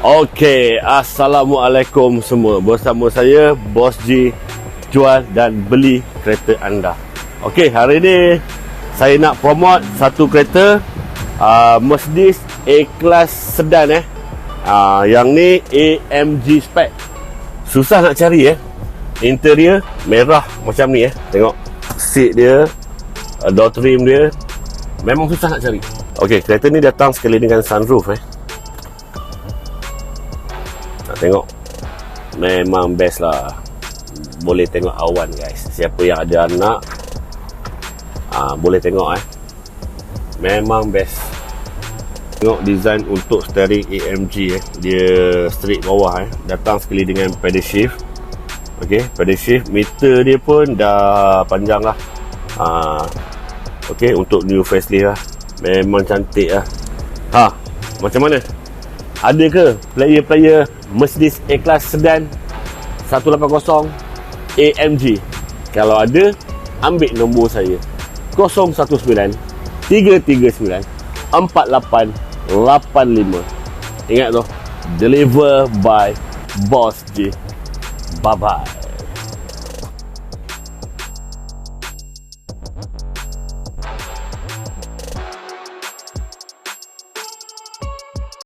Okey, Assalamualaikum semua. Bersama saya Bos G, jual dan beli kereta anda. Okey, hari ni saya nak promote satu kereta Mercedes A-Class sedan yang ni AMG spec. Susah nak cari Interior merah macam ni Tengok seat dia, door trim dia, memang susah nak cari. Okey, kereta ni datang sekali dengan sunroof Tengok, memang best lah. Boleh tengok awan guys. Siapa yang ada anak boleh tengok memang best. Tengok design untuk steering AMG dia straight bawah Datang sekali dengan pedal shift. Okey, pedal shift. Meter dia pun dah panjang lah. Okey, untuk new facelift lah. Memang cantik lah. Macam mana? Ada ke player-player Mercedes A-Class sedan 180 AMG? Kalau ada, ambil nombor saya 019 339 4885. Ingat tu, deliver by Bos G. Bye bye.